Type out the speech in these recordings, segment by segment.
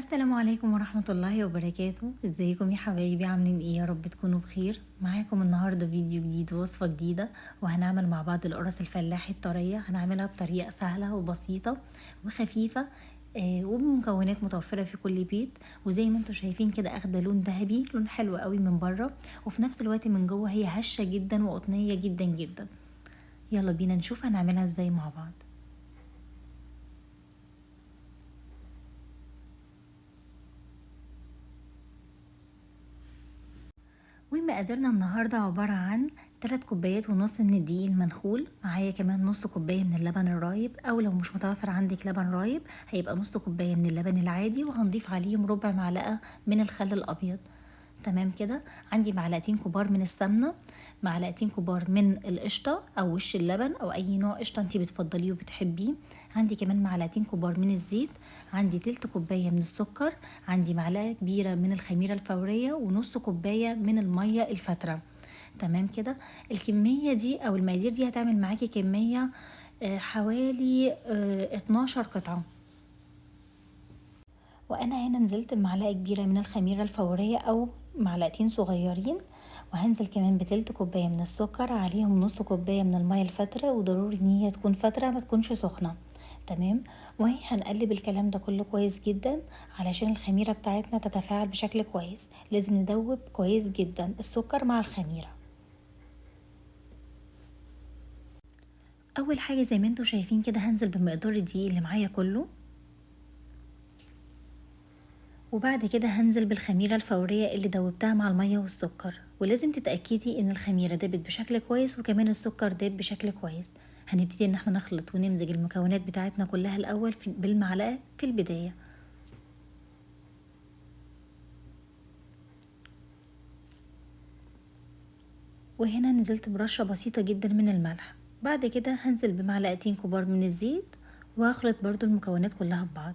السلام عليكم ورحمة الله وبركاته. ازيكم يا حبايبي؟ عاملين ايه؟ يا رب تكونوا بخير. معاكم النهاردة فيديو جديد ووصفة جديدة، وهنعمل مع بعض القرص الفلاحي الطرية. هنعملها بطريقة سهلة وبسيطة وخفيفة، وبمكونات متوفرة في كل بيت. وزي ما انتم شايفين كده اخده لون ذهبي، لون حلو قوي من بره، وفي نفس الوقت من جوه هي هشة جدا وقطنية جدا جدا. يلا بينا نشوف هنعملها ازاي مع بعض. ومقاديرنا النهاردة عبارة عن 3 كوبايات ونص من الدقيق المنخول، معايا كمان نص كوباية من اللبن الرايب، او لو مش متوفر عندك لبن رايب هيبقى نص كوباية من اللبن العادي، وهنضيف عليهم ربع معلقة من الخل الابيض. تمام كده. عندي معلقتين كبار من السمنة، معلقتين كبار من القشطة او وش اللبن او اي نوع قشطة انتي بتفضليه وبتحبيه. عندي كمان معلقتين كبار من الزيت، عندي تلت كوباية من السكر، عندي معلقة كبيرة من الخميرة الفورية، ونص كوباية من المية الفترة. تمام كده. الكمية دي او المقادير دي هتعمل معاكي كمية حوالي 12 قطعة. وانا هنا نزلت بمعلقه كبيره من الخميره الفوريه او معلقتين صغيرين، وهنزل كمان بتلت كوبايه من السكر، عليهم نص كوبايه من الميه الفتره، وضروري ان هي تكون فتره ما تكونش سخنه. تمام. وهي هنقلب الكلام ده كله كويس جدا علشان الخميره بتاعتنا تتفاعل بشكل كويس. لازم ندوب كويس جدا السكر مع الخميره. اول حاجه زي ما انتم شايفين كده هنزل بمقدار الدقيق اللي معايا كله، وبعد كده هنزل بالخميرة الفورية اللي دوبتها مع المية والسكر، ولازم تتأكدي ان الخميرة دابت بشكل كويس وكمان السكر داب بشكل كويس. هنبتدي ان احنا نخلط ونمزج المكونات بتاعتنا كلها الاول بالمعلقة في البداية. وهنا نزلت برشة بسيطة جدا من الملح. بعد كده هنزل بمعلقتين كبار من الزيت، وهخلط برضو المكونات كلها ببعض.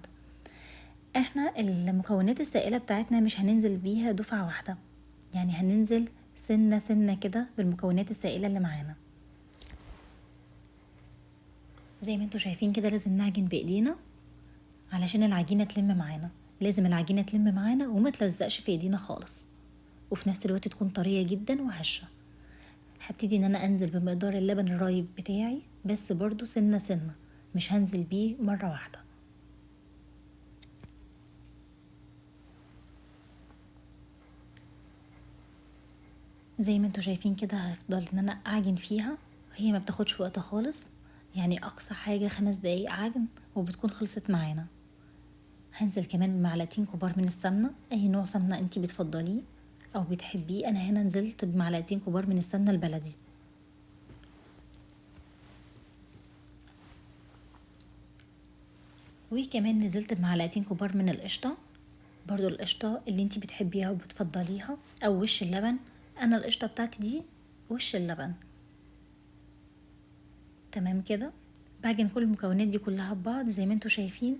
احنا المكونات السائلة بتاعتنا مش هننزل بيها دفعة واحدة، يعني هننزل سنة سنة كده بالمكونات السائلة اللي معانا. زي ما انتوا شايفين كده لازم نعجن بايدينا علشان العجينة تلم معانا. لازم العجينة تلم معانا وما تلزقش في ايدينا خالص، وفي نفس الوقت تكون طرية جدا وهشة. هبتدي ان انا انزل بمقدار اللبن الرايب بتاعي، بس برضو سنة سنة، مش هنزل بيه مرة واحدة. زي ما انتوا شايفين كده هفضل ان انا اعجن فيها. هي ما بتاخدش وقت خالص، يعني اقصى حاجة 5 دقايق عجن وبتكون خلصت معانا. هنزل كمان بمعلقتين كبار من السمنة، اي نوع سمنة انتي بتفضليه او بتحبيه. انا هنا نزلت بمعلقتين كبار من السمنة البلدي. وكمان نزلت بمعلقتين كبار من القشطة، برضو القشطة اللي انتي بتحبيها وبتفضليها، او وش اللبن. انا القشطة بتاعتي دي وش اللبن. تمام كده. بعجن كل المكونات دي كلها ببعض زي ما انتوا شايفين.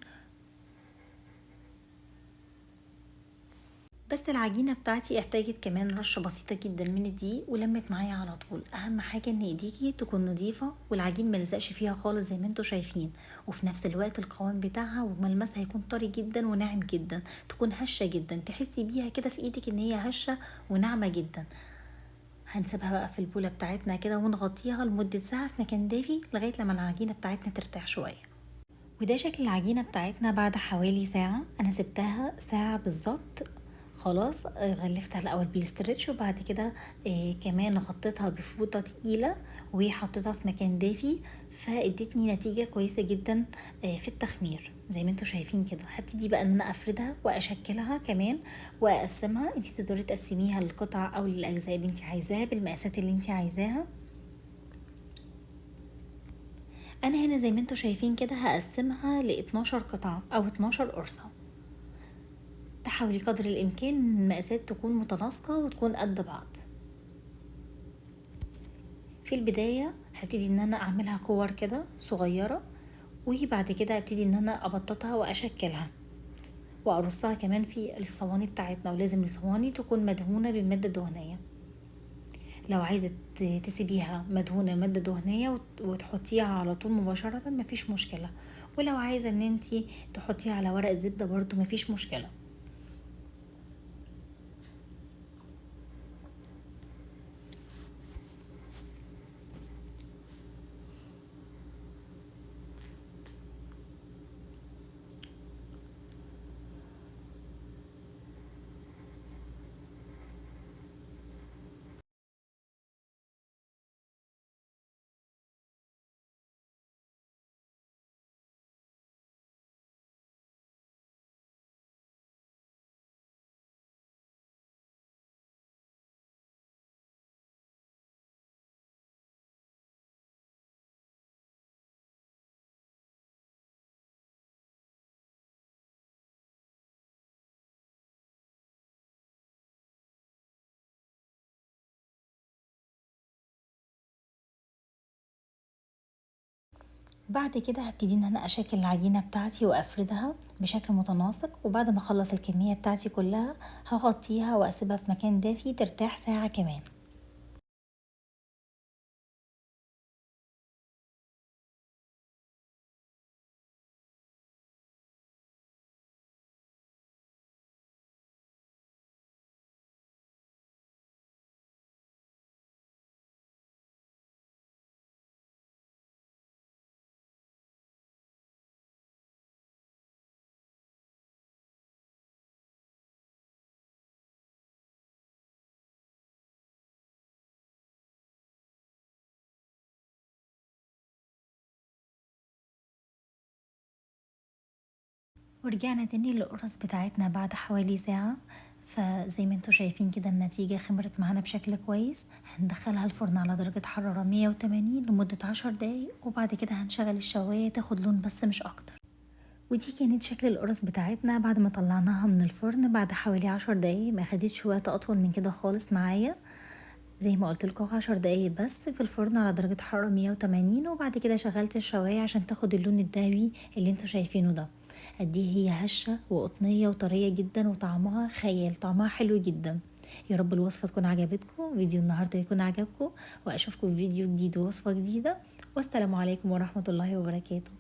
بس العجينة بتاعتي احتاجت كمان رشة بسيطة جدا من الدقيق ولمت معايا على طول. اهم حاجة ان ايديكي تكون نظيفة والعجين ملزقش فيها خالص زي ما انتوا شايفين، وفي نفس الوقت القوام بتاعها وملمسها يكون طري جدا وناعم جدا، تكون هشة جدا، تحسي بيها كده في ايدك ان هي هشة وناعمة جدا. هنسيبها بقى في البولة بتاعتنا كده ونغطيها لمدة ساعة في مكان دافي لغاية لما العجينة بتاعتنا ترتاح شوية. وده شكل العجينة بتاعتنا بعد حوالي ساعة. انا سبتها ساعة بالظبط. خلاص غلفتها الاول بالاسترتش، وبعد كده كمان غطيتها بفوطة تقيلة وحطيتها في مكان دافي، فادتني نتيجة كويسة جدا في التخمير. زي ما انتوا شايفين كده هبتدي بقى ان انا افردها واشكلها كمان واقسمها. انتي تقدري تقسميها للقطع او للاجزاء اللي انتي عايزاها بالمقاسات اللي انتي عايزاها. انا هنا زي ما انتوا شايفين كده هقسمها ل 12 قطعة او 12 قرصة. تحاولي قدر الامكان ان المقاسات تكون متناسقة وتكون قد بعض. في البداية هبتدي ان انا اعملها كور كده صغيرة، وبعد كده هبتدي ان انا ابططها واشكلها وارصها كمان في الصواني بتاعتنا. ولازم الصواني تكون مدهونة بمادة دهنية. لو عايزة تسيبيها مدهونة مادة دهنية وتحطيها على طول مباشرة مفيش مشكلة، ولو عايزة ان انتي تحطيها على ورق زبدة برضو مفيش مشكلة. بعد كده هبتدي ان انا اشكل العجينة بتاعتي وافردها بشكل متناسق، وبعد ما اخلص الكمية بتاعتي كلها هغطيها واسيبها في مكان دافي ترتاح ساعة كمان. ورجعنا تاني للقرص بتاعتنا بعد حوالي ساعة. فزي ما انتوا شايفين كده النتيجة خمرت معانا بشكل كويس. هندخلها الفرن على درجة حرارة 180 لمدة 10 دقايق، وبعد كده هنشغل الشواية تاخد لون بس مش اكتر. ودي كانت شكل القرص بتاعتنا بعد ما طلعناها من الفرن بعد حوالي 10 دقايق. ما خدتش وقت اطول من كده خالص معايا. زي ما قلت لكم 10 دقايق بس في الفرن على درجة حرارة 180، وبعد كده شغلت الشواية عشان تاخد اللون الذهبي اللي انتوا شايفينه ده. قد ايه هي هشة وقطنية وطرية جدا، وطعمها خيال، طعمها حلو جدا. يا رب الوصفة تكون عجبتكم، فيديو النهاردة يكون عجبكم، واشوفكم في فيديو جديد ووصفة جديدة. والسلام عليكم ورحمة الله وبركاته.